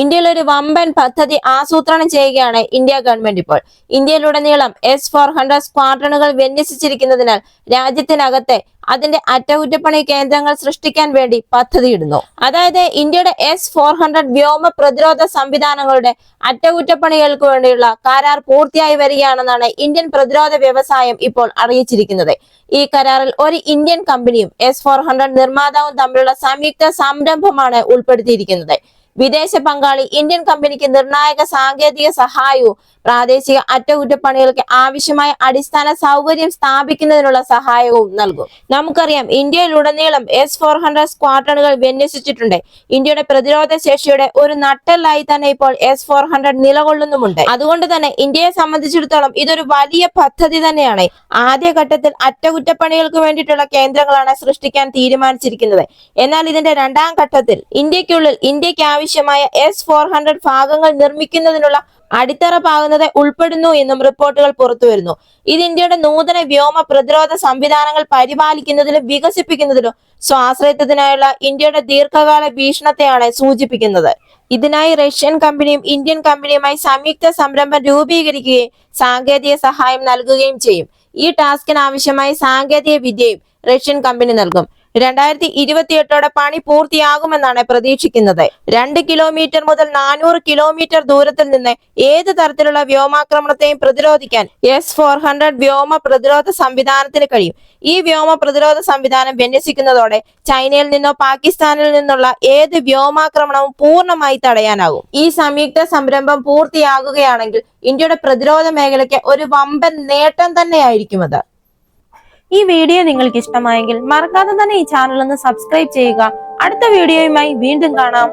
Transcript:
ഇന്ത്യയിൽ ഒരു വമ്പൻ പദ്ധതി ആസൂത്രണം ചെയ്യുകയാണ് ഇന്ത്യ ഗവൺമെന്റ് ഇപ്പോൾ. ഇന്ത്യയിലുടനീളം S-400 സ്ക്വാഡ്രണുകൾ വിന്യസിച്ചിരിക്കുന്നതിനാൽ രാജ്യത്തിനകത്തെ അതിന്റെ അറ്റകുറ്റപ്പണി കേന്ദ്രങ്ങൾ സൃഷ്ടിക്കാൻ വേണ്ടി പദ്ധതിയിടുന്നു. അതായത് ഇന്ത്യയുടെ S-400 വ്യോമ പ്രതിരോധ സംവിധാനങ്ങളുടെ അറ്റകുറ്റപ്പണികൾക്ക് വേണ്ടിയുള്ള കരാർ പൂർത്തിയായി വരികയാണെന്നാണ് ഇന്ത്യൻ പ്രതിരോധ വ്യവസായം ഇപ്പോൾ അറിയിച്ചിരിക്കുന്നത്. ഈ കരാറിൽ ഒരു ഇന്ത്യൻ കമ്പനിയും S-400 നിർമ്മാതാവും തമ്മിലുള്ള സംയുക്ത സംരംഭമാണ് ഉൾപ്പെടുത്തിയിരിക്കുന്നത്. വിദേശ പങ്കാളി ഇന്ത്യൻ കമ്പനിക്ക് നിർണായക സാങ്കേതിക സഹായവും പ്രാദേശിക അറ്റകുറ്റപ്പണികൾക്ക് ആവശ്യമായ അടിസ്ഥാന സൗകര്യം സ്ഥാപിക്കുന്നതിനുള്ള സഹായവും നൽകും. നമുക്കറിയാം, ഇന്ത്യയിലുടനീളം S-400 സ്ക്വാഡ്രണുകൾ വിന്യസിച്ചിട്ടുണ്ട്. ഇന്ത്യയുടെ പ്രതിരോധ ശേഷിയുടെ ഒരു നട്ടെല്ലായി തന്നെ ഇപ്പോൾ S-400 നിലകൊള്ളുന്നുമുണ്ട്. അതുകൊണ്ട് തന്നെ ഇന്ത്യയെ സംബന്ധിച്ചിടത്തോളം ഇതൊരു വലിയ പദ്ധതി തന്നെയാണ്. ആദ്യഘട്ടത്തിൽ അറ്റകുറ്റപ്പണികൾക്ക് വേണ്ടിയിട്ടുള്ള കേന്ദ്രങ്ങളാണ് സൃഷ്ടിക്കാൻ തീരുമാനിച്ചിരിക്കുന്നത്. എന്നാൽ ഇതിന്റെ രണ്ടാം ഘട്ടത്തിൽ ഇന്ത്യക്കുള്ളിൽ ഇന്ത്യക്ക് ആവശ്യമായ S-400 ഭാഗങ്ങൾ നിർമ്മിക്കുന്നതിനുള്ള അടിത്തറ പാകുന്നത് ഉൾപ്പെടുന്നു എന്നും റിപ്പോർട്ടുകൾ പുറത്തുവരുന്നു. ഇത് ഇന്ത്യയുടെ നൂതന വ്യോമ പ്രതിരോധ സംവിധാനങ്ങൾ പരിപാലിക്കുന്നതിലും വികസിപ്പിക്കുന്നതിലും സ്വാശ്രയത്വത്തിനായുള്ള ഇന്ത്യയുടെ ദീർഘകാല വീക്ഷണത്തെയാണ് സൂചിപ്പിക്കുന്നത്. ഇതിനായി റഷ്യൻ കമ്പനിയും ഇന്ത്യൻ കമ്പനിയുമായി സംയുക്ത സംരംഭം രൂപീകരിക്കുകയും സാങ്കേതിക സഹായം നൽകുകയും ചെയ്യും. ഈ ടാസ്കിന് ആവശ്യമായ സാങ്കേതിക വിദ്യയും റഷ്യൻ കമ്പനി നൽകും. 2028 പണി പൂർത്തിയാകുമെന്നാണ് പ്രതീക്ഷിക്കുന്നത്. 2 കിലോമീറ്റർ മുതൽ 400 കിലോമീറ്റർ ദൂരത്തിൽ നിന്ന് ഏത് തരത്തിലുള്ള വ്യോമാക്രമണത്തെയും പ്രതിരോധിക്കാൻ S-400 വ്യോമ പ്രതിരോധ സംവിധാനത്തിന് കഴിയും. ഈ വ്യോമ പ്രതിരോധ സംവിധാനം വിന്യസിക്കുന്നതോടെ ചൈനയിൽ നിന്നോ പാകിസ്ഥാനിൽ നിന്നുള്ള ഏത് വ്യോമാക്രമണവും പൂർണ്ണമായി തടയാനാകും. ഈ സംയുക്ത സംരംഭം പൂർത്തിയാകുകയാണെങ്കിൽ ഇന്ത്യയുടെ പ്രതിരോധ മേഖലയ്ക്ക് ഒരു വമ്പൻ നേട്ടം തന്നെയായിരിക്കും അത്. ഈ വീഡിയോ നിങ്ങൾക്ക് ഇഷ്ടമായെങ്കിൽ മറക്കാതെ തന്നെ ഈ ചാനൽ ഒന്ന് സബ്സ്ക്രൈബ് ചെയ്യുക. അടുത്ത വീഡിയോയുമായി വീണ്ടും കാണാം.